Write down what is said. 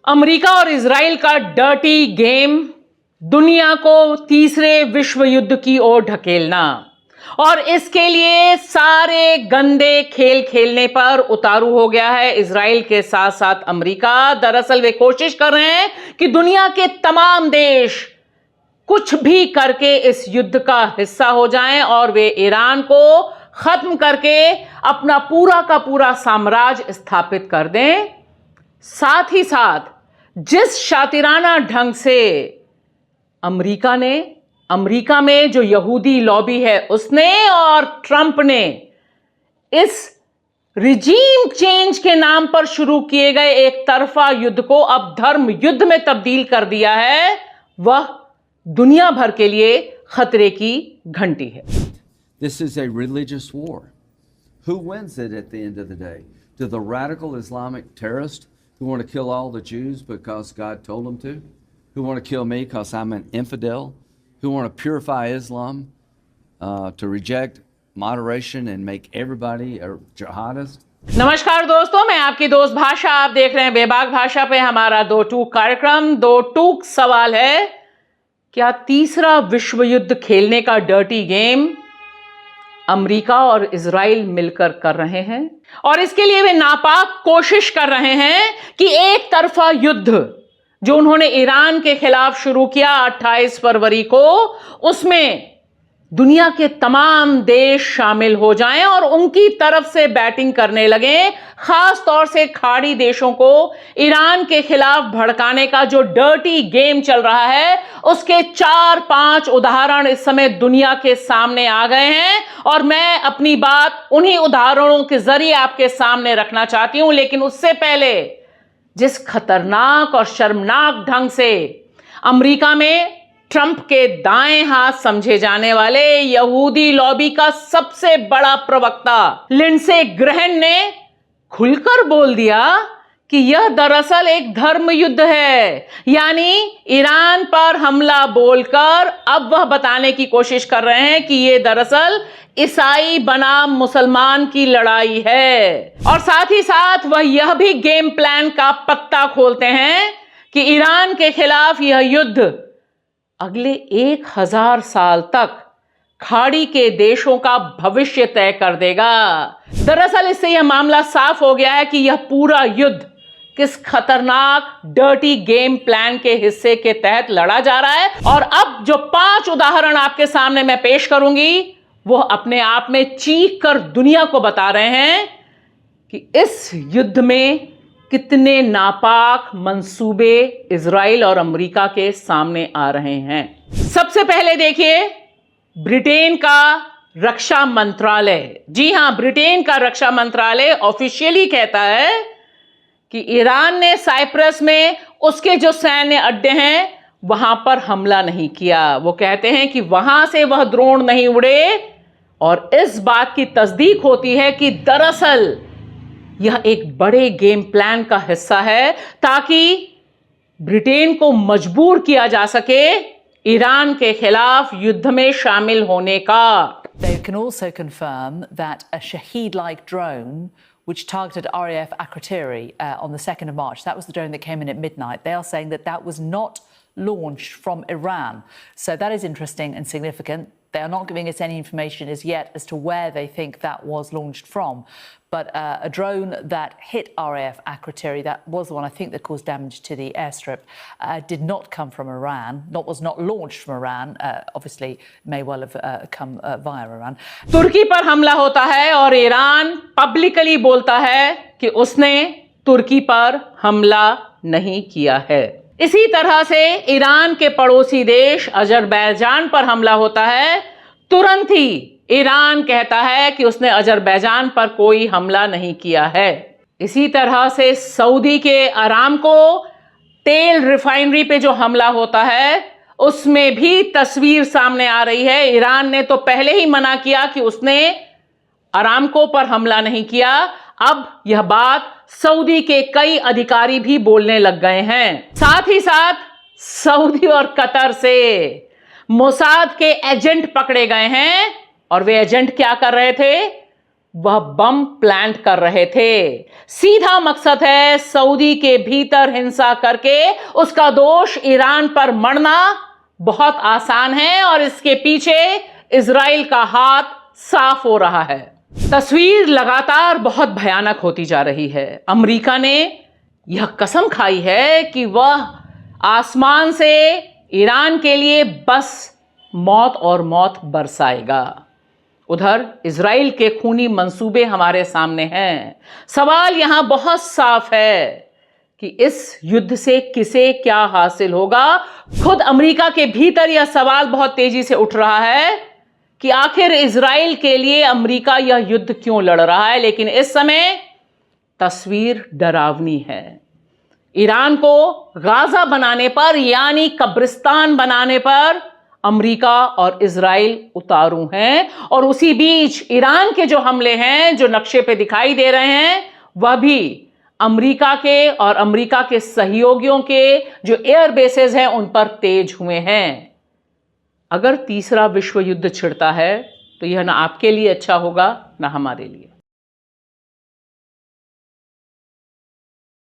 America और Israel का dirty game, दुनिया को तीसरे विश्व युद्ध की ओर ढकेलना, और इसके लिए सारे गंदे खेल खेलने पर उतारू हो गया है इजराइल के साथ साथ अमेरिका। दरअसल वे कोशिश कर रहे हैं कि दुनिया के तमाम देश कुछ भी करके इस युद्ध का हिस्सा हो जाएं और वे ईरान को खत्म करके अपना पूरा का पूरा साम्राज्य स्थापित कर दें। साथ ही साथ जिस शातिराना ढंग से अमेरिका में जो यहूदी लॉबी है उसने और ट्रंप ने इस रिजीम चेंज के नाम पर शुरू किए गए एक तरफा युद्ध को अब धर्म युद्ध में तब्दील कर दिया है, वह दुनिया भर के लिए खतरे की घंटी है। This is a religious war. Who wins it at the end of the day? Do the radical Islamic terrorists who want to kill all the Jews because God told them to? Who want to kill me because I'm an infidel? Who want to purify Islam, to reject moderation and make everybody a jihadist? नमस्कार दोस्तों, मैं आपकी दोस्त भाषा, आप देख रहे हैं बेबाक भाषा पे हमारा दो टूक कार्यक्रम। दो टूक सवाल है, क्या तीसरा विश्व युद्ध खेलने का डर्टी गेम अमेरिका और इजराइल मिलकर कर रहे हैं? और इसके लिए वे नापाक कोशिश कर रहे हैं कि एक तरफा युद्ध जो उन्होंने ईरान के खिलाफ शुरू किया 28 फरवरी को, उसमें दुनिया के तमाम देश शामिल हो जाएं और उनकी तरफ से बैटिंग करने लगे। खास तौर से खाड़ी देशों को ईरान के खिलाफ भड़काने का जो डर्टी गेम चल रहा है, उसके 4-5 उदाहरण इस समय दुनिया के सामने आ गए हैं और मैं अपनी बात उन्हीं उदाहरणों के जरिए आपके सामने रखना चाहती हूं। लेकिन उससे पहले जिस खतरनाक और शर्मनाक ढंग से अमेरिका में ट्रंप के दाएं हाथ समझे जाने वाले यहूदी लॉबी का सबसे बड़ा प्रवक्ता लिंडसे ग्रैहम ने खुलकर बोल दिया कि यह दरअसल एक धर्म युद्ध है, यानी ईरान पर हमला बोलकर अब वह बताने की कोशिश कर रहे हैं कि यह दरअसल ईसाई बनाम मुसलमान की लड़ाई है। और साथ ही साथ वह यह भी गेम प्लान का पत्ता खोलते हैं कि ईरान के खिलाफ यह युद्ध अगले 1000 साल तक खाड़ी के देशों का भविष्य तय कर देगा। दरअसल इससे यह मामला साफ हो गया है कि यह पूरा युद्ध किस खतरनाक डर्टी गेम प्लान के हिस्से के तहत लड़ा जा रहा है। और अब जो 5 उदाहरण आपके सामने मैं पेश करूंगी, वह अपने आप में चीख कर दुनिया को बता रहे हैं कि इस युद्ध में कितने नापाक मंसूबे इजराइल और अमेरिका के सामने आ रहे हैं। सबसे पहले देखिए, ब्रिटेन का रक्षा मंत्रालय, जी हां, ब्रिटेन का रक्षा मंत्रालय ऑफिशियली कहता है कि ईरान ने साइप्रस में उसके जो सैन्य अड्डे हैं वहां पर हमला नहीं किया। वो कहते हैं कि वहां से वह ड्रोन नहीं उड़े, और इस बात की तस्दीक होती है कि दरअसल यह एक बड़े गेम प्लान का हिस्सा है ताकि ब्रिटेन को मजबूर किया जा सके ईरान के खिलाफ युद्ध में शामिल होने का। They can also confirm that a Shaheed-like drone which targeted RAF Akrotiri on the 2nd of March, that was the drone that came in at midnight. They are saying that that was not launched from Iran. So that is interesting and significant. They are not giving us any information as yet as to where they think that was launched from. But a drone that hit RAF Akrotiri, that was the one I think that caused damage to the airstrip, did not come from Iran, was not launched from Iran. Obviously, may well have come via Iran. तुर्की पर हमला होता है और Iran publicly बोलता है कि उसने तुर्की पर हमला नहीं किया है। इसी तरह से ईरान के पड़ोसी देश अजरबैजान पर हमला होता है, तुरंत ही ईरान कहता है कि उसने अजरबैजान पर कोई हमला नहीं किया है। इसी तरह से सऊदी के अरामको तेल रिफाइनरी पे जो हमला होता है, उसमें भी तस्वीर सामने आ रही है। ईरान ने तो पहले ही मना किया कि उसने अरामको पर हमला नहीं किया, अब यह बात सऊदी के कई अधिकारी भी बोलने लग गए हैं। साथ ही साथ सऊदी और कतर से मोसाद के एजेंट पकड़े गए हैं, और वे एजेंट क्या कर रहे थे? वह बम प्लांट कर रहे थे। सीधा मकसद है सऊदी के भीतर हिंसा करके उसका दोष ईरान पर मढ़ना। बहुत आसान है और इसके पीछे इजराइल का हाथ साफ हो रहा है। तस्वीर लगातार बहुत भयानक होती जा रही है। अमेरिका ने यह कसम खाई है कि वह आसमान से ईरान के लिए बस मौत और मौत बरसाएगा। उधर इजराइल के खूनी मंसूबे हमारे सामने हैं। सवाल यहां बहुत साफ है कि इस युद्ध से किसे क्या हासिल होगा। खुद अमेरिका के भीतर यह सवाल बहुत तेजी से उठ रहा है कि आखिर इजराइल के लिए अमेरिका यह युद्ध क्यों लड़ रहा है। लेकिन इस समय तस्वीर डरावनी है। ईरान को गाजा बनाने पर यानी कब्रिस्तान बनाने पर अमेरिका और इजराइल उतारू हैं। और उसी बीच ईरान के जो हमले हैं जो नक्शे पे दिखाई दे रहे हैं वह भी अमेरिका के और अमेरिका के सहयोगियों के जो एयर बेसेस हैं उन पर तेज हुए हैं। अगर तीसरा विश्व युद्ध छिड़ता है तो यह ना आपके लिए अच्छा होगा ना हमारे लिए।